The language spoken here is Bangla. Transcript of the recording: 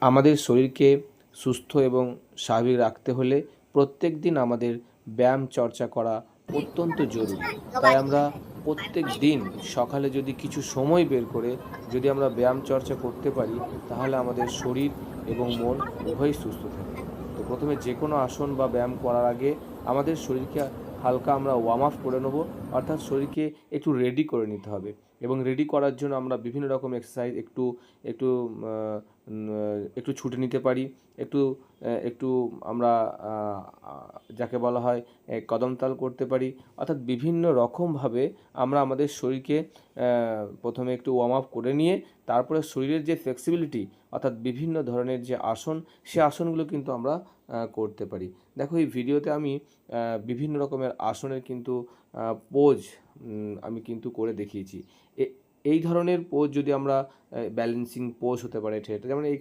আমাদের শরীরকে সুস্থ এবং স্বাভাবিক রাখতে হলে প্রত্যেক দিন আমাদের ব্যায়াম চর্চা করা অত্যন্ত জরুরি। তাই আমরা প্রত্যেক দিন সকালে যদি কিছু সময় বের করে যদি আমরা ব্যায়াম চর্চা করতে পারি, তাহলে আমাদের শরীর এবং মন উভয়ই সুস্থ থাকে। তো প্রথমে যে কোনো আসন বা ব্যায়াম করার আগে আমাদের শরীরকে হালকা আমরা ওয়ার্ম আপ করে নেব, অর্থাৎ শরীরকে একটু রেডি করে নিতে হবে। এবং রেডি করার জন্য আমরা বিভিন্ন রকম এক্সারসাইজ একটু একটু একটু ছুটে নিতে পারি, একটু একটু আমরা যাকে বলা হয় কদমতাল করতে পারি। অর্থাৎ বিভিন্ন রকমভাবে আমরা আমাদের শরীরকে প্রথমে একটু ওয়ার্ম আপ করে নিয়ে তারপরে শরীরের যে ফ্লেক্সিবিলিটি, অর্থাৎ বিভিন্ন ধরনের যে আসন, সে আসনগুলো কিন্তু আমরা করতে পারি। দেখো, এই ভিডিওতে আমি বিভিন্ন রকমের আসনের কিন্তু পোজ আমি কিন্তু করে দেখিয়েছি। এই ধরনের পোজ যদি আমরা ব্যালেন্সিং পোজ হতে পারে, যেমন এই